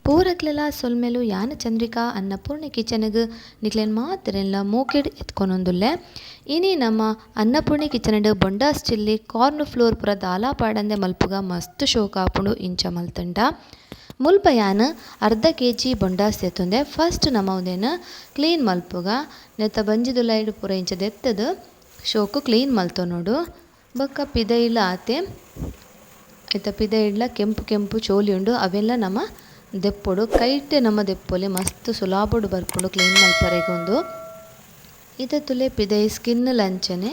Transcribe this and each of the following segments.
ಪೂರಕ್ಲೆಲ್ಲ ಸೊಲ್ಮೆಲು ಯಾನ ಚಂದ್ರಿಕಾ ಅನ್ನಪೂರ್ಣೆ ಕಿಚನ್ಗೆ ನಿಕ್ಲೇನು ಮಾತಿರಲ್ಲ ಮೂಕೆಡ್ ಎತ್ಕೊಂಡೊಂದುಲ್ಲೆ ಇನಿ ನಮ್ಮ ಅನ್ನಪೂರ್ಣೆ ಕಿಚನಡ್ ಬೊಂಡಾಸ್ ಚಿಲ್ಲಿ ಕಾರ್ನ್ ಫ್ಲೋರ್ ಪುರ ದಾಲ ಪಾಡಂದೆ ಮಲ್ಪುಗ ಮಸ್ತ್ ಶೋಕ ಆಪುಂಡು ಇಂಚ ಮಲ್ತಂಡ ಮುಲ್ಪ ಯಾನ್ ಅರ್ಧ kg ಬೊಂಡಾಸ್ ಎತ್ತೊಂದೆ ಫಸ್ಟ್ ನಮ್ಮ ಉಂದೇನು ಕ್ಲೀನ್ ಮಲ್ಪುಗ ನೆತ್ತ ಬಂಜಿದುಲೈಡ್ ಪೂರ ಇಂಚ ದೆತ್ತದು ಶೋಕು ಕ್ಲೀನ್ ಮಲ್ತೊನೋಡು ಬೊಕ್ಕ ಪಿದೈಲ ಆತೆ ಇತ್ತ ಪಿದೈಡ್ಲ ಕೆಂಪು ಕೆಂಪು ಚೋಲಿ ಉಂಡು ಅವೆಲ್ಲ ನಮ್ಮ ದೆಪ್ಪೊಡು ಕೈಟೆ ನಮ್ಮ ದೆಪ್ಪೊಲೆ ಮಸ್ತ್ ಸುಲಾಬೊಡು ಬರ್ಪುಂಡು ಕ್ಲೀನ್ ಮಲ್ಪರೆಗೊಂದು ಇತ್ತೆ ತುಲೆ ಪಿದೈ ಸ್ಕಿನ್ ಲಂಚನೆ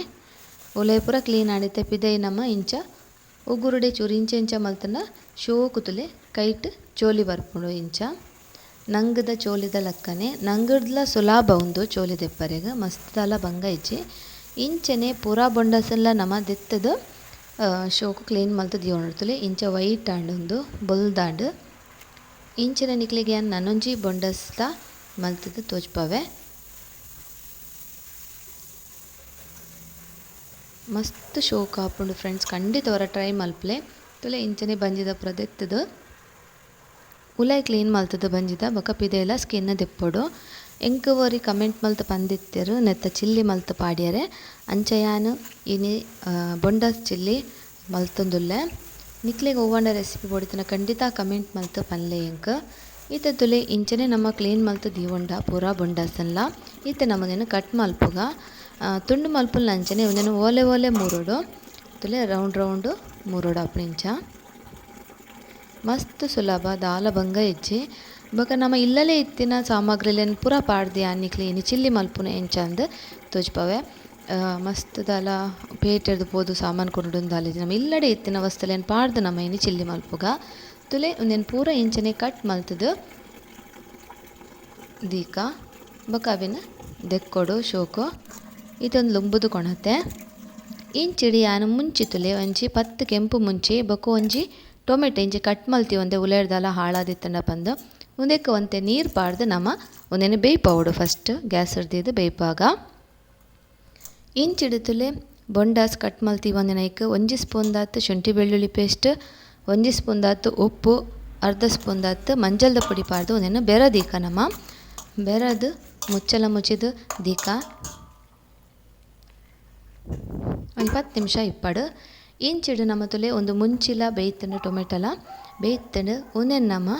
ಒಲೆ ಪೂರ ಕ್ಲೀನ್ ಆಡಿತ್ತೆ ಪಿದೈ ನಮ್ಮ ಇಂಚ ಉಗುರುಡೆ ಚೂರು ಇಂಚ ಇಂಚ ಮಲ್ತನ ಶೋಕು ತುಲೆ ಕೈಟ್ ಚೋಲಿ ಬರ್ಪುಂಡು ಇಂಚ ನಂಗದ ಚೋಲಿದ ಲಕ್ಕನೆ ನಂಗಡ್ಲ ಸುಲಾಭ ಉಂದು ಚೋಲಿ ದೆಪ್ಪರೆಗ್ ಮಸ್ತ್ ದಾಲ ಬಂಗ ಇಜ್ಜಿ ಇಂಚನೆ ಪೂರ ಬೊಂಡಸೆಲ್ಲ ನಮ್ಮ ದೆತ್ತದು ಶೋಕು ಕ್ಲೀನ್ ಮಲ್ತು ದಿಯೋಣುತ್ತಲೆ ಇಂಚ ವೈಟ್ ಆಂಡ್ ಬೊಲ್ದಾಂಡ್ ಇಂಚಿನ ನಿಕ್ಲಿಗೆ ನನೊಂಜಿ ಬೊಂಡಸ್ಲ ಮಲ್ತದ ತೋಜ್ಪವೆ ಮಸ್ತ್ ಶೋಕ ಆಪುಂಡು ಫ್ರೆಂಡ್ಸ್ ಖಂಡಿತ ಅವರ ಟ್ರೈ ಮಲ್ಪಲೆ ತುಲೆ ಇಂಚನೆ ಬಂಜಿದ ಪುರ ದೆತ್ತದು ಉಲೈ ಕ್ಲೀನ್ ಮಲ್ತದ ಬಂಜಿದ ಬೊಕ ಪಿದೆಲ ಸ್ಕಿನ್ ದೆಪ್ಪೊಡು ಎಂಕ್ ಒರಿ ಕಮೆಂಟ್ ಮಲ್ತು ಪಂದಿತ್ತೆರು ನೆತ್ತ ಚಿಲ್ಲಿ ಮಲ್ತು ಪಾಡ್ಯರೆ ಅಂಚಯಾನು ಇನಿ ಬೊಂಡಸ್ ಚಿಲ್ಲಿ ಮಲ್ತೊಂದುಲ್ಲೆ ನಿಕ್ಲೆಗ್ ಒವ್ವಾಂಡ ರೆಸಿಪಿ ಬೋಡಿತನ ಖಂಡಿತ ಕಮೆಂಟ್ ಮಲ್ತು ಪನ್ಲೆ ಎಂಕ್ ಈತ ತುಲೆ ಇಂಚನೆ ನಮ್ಮ ಕ್ಲೀನ್ ಮಲ್ತು ದೀವೊಂಡ ಪೂರ ಬೊಂಡಸನ್ಲ ಈತ ನಮಗೇನು ಕಟ್ ಮಲ್ಪುಗ ತುಂಡು ಮಲ್ಪುಲ್ ಅಂಚನೆ ಒಂದೇನು ಓಲೆ ಓಲೆ ಮೂರೋಡು ತುಲೆ ರೌಂಡ್ ರೌಂಡು ಮೂರೋಡು ಅಪ್ಪ ಇಂಚ ಮಸ್ತ್ ಸುಲಭ ದಾಲ ಬಂಗ ಇಜ್ಜಿ ಬೊಕ ನಮ್ಮ ಇಲ್ಲಲೇ ಇತ್ತಿನ ಸಾಮಗ್ರಿಲೇನು ಪೂರ ಪಾಡ್ದೆ ಅನ್ನಿಕ್ಲೆ ಇನಿ ಚಿಲ್ಲಿ ಮಲ್ಪುನ ಎಂಚ ಅಂದ್ ತೋಜ್ಪವೆ ಮಸ್ತ್ ದಾಲ ಪೇಟೆರ್ದು ಪೋದು ಸಾಮಾನು ಕೊರೊಂದು ದಾಲ ನಮ್ಮ ಇಲ್ಲಡೆ ಇತ್ತಿನ ವಸ್ತುಲೇನು ಪಾಡ್ದು ನಮ್ಮ ಇನಿ ಚಿಲ್ಲಿ ಮಲ್ಪುಗ ತುಲೆ ಒಂದೇನು ಪೂರ ಇಂಚನೆ ಕಟ್ ಮಲ್ತದು ದೀಕ ಬೊಕ ಅವಿನ ದೆಕ್ಕೊಡು ಶೋಕು ಇದೊಂದು ಲುಂಬುದು ಕೊಣತೆ ಇಂಚಿಡಿ ಯಾನು ಮುಂಚಿ ತುಲೆ ಒಂಜಿ 10 ಕೆಂಪು ಮುಂಚಿ ಬೊಕ ಒಂಜಿ ಟೊಮೆಟೊ ಇಂಚಿ ಕಟ್ ಮಲ್ತಿ ಒಂದೆ ಉಲೇರ್ದಲ ಹಾಳಾದಿತ್ತಂಡ ಬಂದು ಮುಂದಕ್ಕೆ ಒಂತೆ ನೀರು ಪಾಡ್ದು ನಮ್ಮ ಒಂದೇನು ಬೇಯ್ಪವುಡು ಫಸ್ಟ್ ಗ್ಯಾಸ್ ಹಿಡ್ದಿದ್ದು ಬೇಯ್ಪಾಗ ಇಂಚಿಡುತ್ತಲೆ ಬೊಂಡಾಸ್ ಕಟ್ ಮಲ್ತಿ ಒಂದಿನೈಕ್ 1 ಸ್ಪೂನ್ ದಾತು ಶುಂಠಿ ಬೆಳ್ಳುಳ್ಳಿ ಪೇಸ್ಟ್ 1 ಸ್ಪೂನ್ ದಾತು ಉಪ್ಪು ಅರ್ಧ ಸ್ಪೂನ್ ದಾತು ಮಂಜಲ್ದ ಪುಡಿ ಪಾಡ್ದು ಒಂದೇನು ಬೆರದೀಕ ನಮ್ಮ ಬೆರದು ಮುಚ್ಚಲ ಮುಚ್ಚಿದು ದೀಕ ಒಂದು 10 ನಿಮಿಷ ಇಪ್ಪಡು ಇಂಚಿಡು ನಮ್ಮ ತುಲೆ ಒಂದು ಮುಂಚಿಲ ಬೇಯ್ತಂಡು ಟೊಮೆಟೊಲ ಬೇಯ್ತಂಡು ಒಂದೇನು ನಮ್ಮ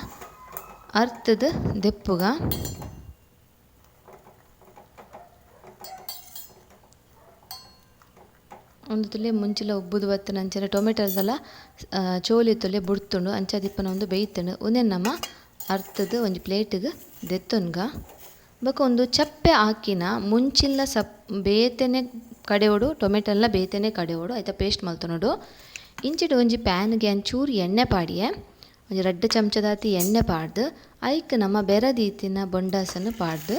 ಅರ್ತದ ದೆಪ್ಪುಗ ಒಂದು ತುಲೆ ಮುಂಚಿಲ ಉಬ್ಬುದು ಬತ್ತು ನಂಚರ ಟೊಮೆಟೊದಲ್ಲ ಚೋಲಿ ತುಲೆ ಬುಡ್ತುಂಡು ಅಂಚ ದಿಪ್ಪನ ಒಂದು ಬೇಯ್ತಂಡು ಒಂದೇನು ನಮ್ಮ ಅರ್ತದ ಒಂದು ಪ್ಲೇಟಿಗೆ ದೆತ್ತೊನ್ಗ ಬೊಕ ಒಂದು ಚಪ್ಪೆ ಹಾಕಿನ ಮುಂಚಿನ ಬೇತೆನೆ ಕಡೆಯೋಡು ಟೊಮೆಟೊಲ್ಲ ಬೇತೆನೆ ಕಡೆಯೋಡು ಆಯ್ತಾ ಪೇಸ್ಟ್ ಮಲ್ತೊನೋಡು ಇಂಚಿಡು ಒಂಜಿ ಪ್ಯಾನ್ಗೆ ಒಂಚೂರು ಎಣ್ಣೆ ಪಾಡಿಯೆ ಒಂಜಿ 2 ಚಮಚದಾತಿ ಎಣ್ಣೆ ಪಾಡ್ದು ಐಕ್ ನಮ್ಮ ಬೆರದೀತಿನ ಬೊಂಡಾಸನ್ನು ಪಾಡ್ದು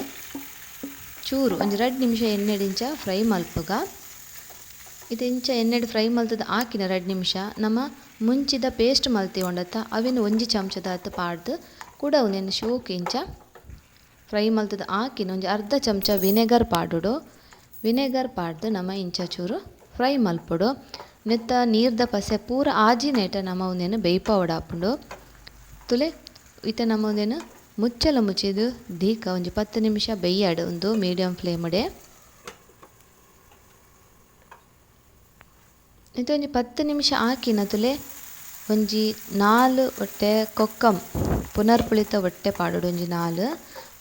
ಚೂರು ಒಂಜಿ 2 ನಿಮಿಷ ಎಣ್ಣೆಡಿಂಚ ಫ್ರೈ ಮಲ್ಪುಗ ಇದು ಇಂಚ ಎಣ್ಣೆಡು ಫ್ರೈ ಮಲ್ತದ ಹಾಕಿನ 2 ನಿಮಿಷ ನಮ್ಮ ಮುಂಚಿದ ಪೇಸ್ಟ್ ಮಲ್ತಿ ಉಂಡತ್ತ ಅವಿನ 1 ಚಮಚದಾತ ಪಾಡ್ದು ಕೂಡ ಒಂದೇನು ಶೋಕ್ ಇಂಚ ಫ್ರೈ ಮಲ್ತದ ಹಾಕಿನ ಒಂಜಿ ಅರ್ಧ ಚಮಚ ವಿನೆಗರ್ ಪಾಡುಡು ವಿನೆಗರ್ ಪಾಡ್ದು ನಮ್ಮ ಇಂಚ ಚೂರು ಫ್ರೈ ಮಲ್ಪೊಡು ನೆತ್ತ ನೀರ್ದ ಪಸೆ ಪೂರ ಆಜಿ ನೆಟ ನಮ್ಮ ಒಂದೇನು ಬೇಯ್ಪವುಡು ಹಾಪುಂಡು ತುಲೆ ಈತ ನಮ್ಮ ಒಂದೇನು ಮುಚ್ಚಲ ಮುಚ್ಚಿದು ದೀಕ ಒಂಜಿ 10 ನಿಮಿಷ ಬೇಯ್ಯಾಡು ಒಂದು ಮೀಡಿಯಂ ಫ್ಲೇಮುಡೆ ಇದು ಒಂಜಿ 10 ನಿಮಿಷ ಹಾಕಿನ ತುಲೆ ಒಂಜಿ 4 ಹೊಟ್ಟೆ ಕೊಕ್ಕಂ ಪುನರ್ಪುಳಿತ ಹೊಟ್ಟೆ ಪಾಡೋಡು ಒಂಜಿ 4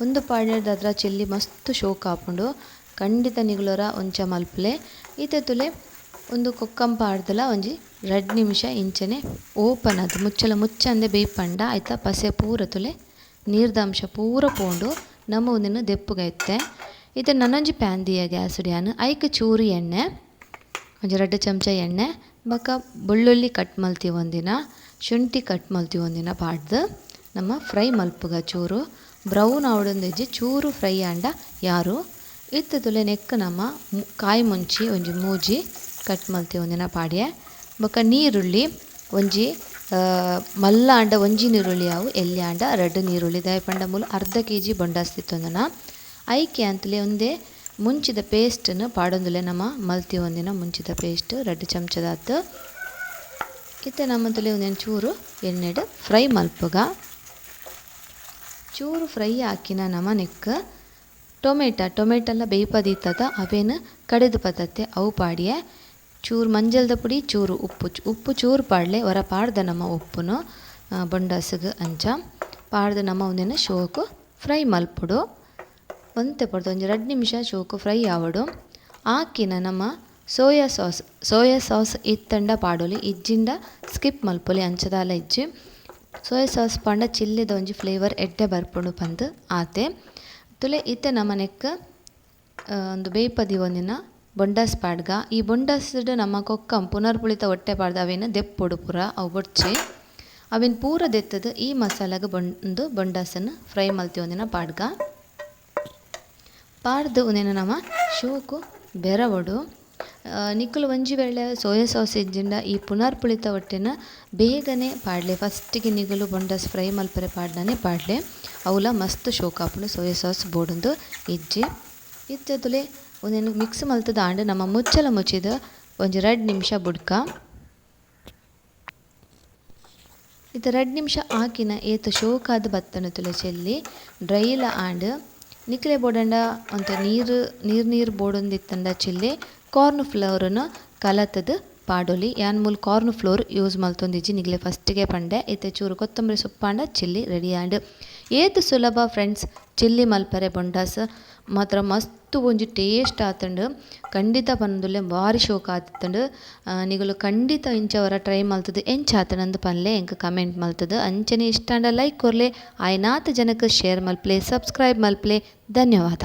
ಒಂದು ಪಾಡ್ಯದ ಅದ್ರ ಚಿಲ್ಲಿ ಮಸ್ತ್ ಶೋಕ ಆಪುಂಡು ಖಂಡಿತ ನಿಗುಲರ ಒಂಚ ಮಲ್ಪಲೆ ಈತೆ ತುಲೆ ಒಂದು ಕೊಕ್ಕಂ ಪಾಡ್ದಲ ಒಂಜಿ 2 ನಿಮಿಷ ಇಂಚನೆ ಓಪನ್ ಅದು ಮುಚ್ಚಲ ಮುಚ್ಚಂದೆ ಬೇಯ್ಪಂಡ ಆಯ್ತಾ ಪಸೆ ಪೂರ ತುಲೆ ನೀರ್ದಂಶ ಪೂರ ಪೋಂಡು ನಮ್ಮ ಒಂದಿನ ದೆಪ್ಪುಗ ಇತ್ತೆ ಇದು ನನ್ನೊಂಜಿ ಪ್ಯಾನ್ ದಿಯ ಗ್ಯಾಸ್ ಉಡಿಯಾನು ಐಕ್ ಚೂರು ಎಣ್ಣೆ ಒಂಜಿ 2 ಚಮಚ ಎಣ್ಣೆ ಬೊಕ ಬೆಳ್ಳುಳ್ಳಿ ಕಟ್ ಮಲ್ತಿ ಒಂದಿನ ಶುಂಠಿ ಕಟ್ ಮಲ್ತಿ ಒಂದಿನ ಪಾಡ್ದು ನಮ್ಮ ಫ್ರೈ ಮಲ್ಪುಗ ಚೂರು ಬ್ರೌನ್ ಆವಡೊಂದಿಜ್ಜಿ ಚೂರು ಫ್ರೈ ಆಂಡ ಯಾರು ಇತ್ತು ತುಲೆ ನೆಕ್ ನಮ್ಮ ಕಾಯಿ ಮುಂಚಿ ಒಂಜಿ ಮೂಜಿ ಕಟ್ ಮಲ್ತಿ ಒಂದಿನ ಪಾಡ್ಯೆ ಬೊಕ ನೀರುಳ್ಳಿ ಒಂಜಿ ಮಲ್ಲ ಆಂಡ ಒಂಜಿ ನೀರುಳ್ಳಿ ಅವು ಎಲ್ಲಿ ಆಂಡ 2 ನೀರುಳ್ಳಿ ದಯಪಂಡ ಮೂಲ ಅರ್ಧ kg ಬೊಂಡಾಸ್ತಿತ್ತೊಂದನ ಐಕೆ ಅಂತಲೇ ಒಂದೇ ಮುಂಚಿದ ಪೇಸ್ಟನ್ನು ಪಾಡೊಂದುಲೆ ನಮ್ಮ ಮಲ್ತಿ ಒಂದಿನ ಮುಂಚಿದ ಪೇಸ್ಟ್ 2 ಚಮಚದಾತು ಇತ್ತೆ ನಮ್ಮದಲ್ಲಿ ಒಂದೇನು ಚೂರು ಎಣ್ಣೆಡು ಫ್ರೈ ಮಲ್ಪುಗ ಚೂರು ಫ್ರೈ ಹಾಕಿನ ನಮನೆಕ್ಕ ಟೊಮೆಟೊಲ್ಲ ಬೇಯ್ಪದೀತದ ಅವೇನು ಕಡೆದು ಪತತ್ತೆ ಅವು ಪಾಡಿಯೆ ಚೂರು ಮಂಜಲ್ದ ಪುಡಿ ಚೂರು ಉಪ್ಪು ಚೂರು ಪಾಡಲೆ ಹೊರ ಪಾಡ್ದ ನಮ್ಮ ಉಪ್ಪುನು ಬೊಂಡಾಸಿಗೆ ಅಂಚ ಪಾಡ್ದು ನಮ್ಮ ಒಂದೇನು ಶೋಕು ಫ್ರೈ ಮಲ್ಪುಡು ಒಂತೆ ಪಡ್ದು ಒಂಜಿ 2 ನಿಮಿಷ ಶೋಕು ಫ್ರೈ ಆವಡು ಆಕಿನ ನಮ್ಮ ಸೋಯಾ ಸಾಸ್ ಇತ್ತಂಡ ಪಾಡೊಲಿ ಇಜ್ಜಿಂಡ ಸ್ಕಿಪ್ ಮಲ್ಪೊಲಿ ಅಂಚದಾಲ ಇಜ್ಜಿ ಸೋಯಾ ಸಾಸ್ ಪಂಡ ಚಿಲ್ಲಿದ ಒಂಜಿ ಫ್ಲೇವರ್ ಎಡ್ಡೆ ಬರ್ಪುಂಡು ಪಂದ್ ಆತೆ ತುಲೆ ಇತ್ತೆ ನಮನೆಕ್ ಒಂದು ಬೇಯ್ಪದಿ ಒಂದಿನ ಬೊಂಡಾಸ್ ಪಾಡ್ಗ ಈ ಬೊಂಡಾಸ್ಡ್ ನಮ್ಮ ಕೊಕ್ಕಂ ಪುನರ್ಪುಳಿತ ಹೊಟ್ಟೆ ಪಾಡ್ದ ಅವೇನು ದೆಪ್ಪೊಡು ಪೂರ ಅವು ಬೊಡ್ಚಿ ಅವೇನು ಪೂರ ದೆತ್ತದು ಈ ಮಸಾಲೆಗೆ ಬೊಂಡಾಸನ್ನು ಫ್ರೈ ಮಲ್ತಿ ಒಂದಿನ ಪಾಡ್ಗ ಪಾಡ್ದು ಒಂದಿನ ನಮ್ಮ ಶೋಕು ಬೆರವಡು ನಿಕ್ಕಲು ಒಂಜಿ ವೇಳೆ ಸೋಯಾ ಸಾಸ್ ಇಜ್ಜಿಂಡ ಈ ಪುನರ್ಪುಳಿತ ಹೊಟ್ಟೆನ ಬೇಗನೆ ಪಾಡ್ಲೆ ಫಸ್ಟಿಗೆ ನಿಗಲು ಬೊಂಡಾಸ್ ಫ್ರೈ ಮಲ್ಪರೆ ಪಾಡ್ನೇ ಪಾಡ್ಲೆ ಅವಲ ಮಸ್ತ್ ಶೋಕಾಪುಂಡು ಸೋಯಾ ಸಾಸ್ ಬೋಡೊಂದು ಇಜ್ಜಿ ಇತ್ತದುಲೆ ಒಂದೇನು ಮಿಕ್ಸ್ ಮಲ್ತದ ಆಂಡ್ ನಮ್ಮ ಮುಚ್ಚಲ ಮುಚ್ಚಿದ ಒಂಜಿ 2 ನಿಮಿಷ ಬುಡ್ಕ ಇದು 2 ನಿಮಿಷ ಹಾಕಿನ ಏತು ಶೋಕಾದ ಬತ್ತನ ತುಲೆ ಚೆಲ್ಲಿ ಡ್ರೈಲ ಆಂಡ್ ನಿಕ್ಲೆ ಬೋಡಂಡ ಒಂತ ನೀರು ಬೋಡೊಂದಿತ್ತಂಡ ಚಿಲ್ಲಿ ಕಾರ್ನ್ ಫ್ಲೋರನ್ನು ಕಲತದು ಪಾಡೊಲಿ ಯಾನ್ ಮೂಲ ಕಾರ್ನ್ ಫ್ಲೋರ್ ಯೂಸ್ ಮಲ್ತೊಂದಿಜ್ಜಿ ನಿಗ್ಲೆ ಫಸ್ಟಿಗೆ ಪಂಡೆ ಇತ್ತೆ ಚೂರು ಕೊತ್ತಂಬರಿ ಸೊಪ್ಪಾಂಡ ಚಿಲ್ಲಿ ರೆಡಿ ಆಂಡ್ ಏತು ಸುಲಭ ಫ್ರೆಂಡ್ಸ್ ಚಿಲ್ಲಿ ಮಲ್ಪರೆ ಬೊಂಡಾಸ್ ಮಾತ್ರ ಮಸ್ತ್ ಒಂಜಿ ಟೇಸ್ಟ್ ಆತಂಡು ಖಂಡಿತ ಪನ್ನೊಂದುಲ್ಲೆ ಭಾರಿ ಶೋಕ ಆತಂಡು ನಿಗಲು ಖಂಡಿತ ಇಂಚವರ ಟ್ರೈ ಮಲ್ತದು ಎಂಚ ಆತನಂದು ಪನ್ಲೆ ಎಂಕ್ ಕಮೆಂಟ್ ಮಲ್ತದು ಅಂಚನೆ ಇಷ್ಟಾಂಡ ಲೈಕ್ ಕೊರ್ಲೆ ಆಯ್ನಾತ್ ಜನಕ್ಕೆ ಶೇರ್ ಮಲ್ಪ್ಲೆ ಸಬ್ಸ್ಕ್ರೈಬ್ ಮಲ್ಪ್ಲೆ ಧನ್ಯವಾದ.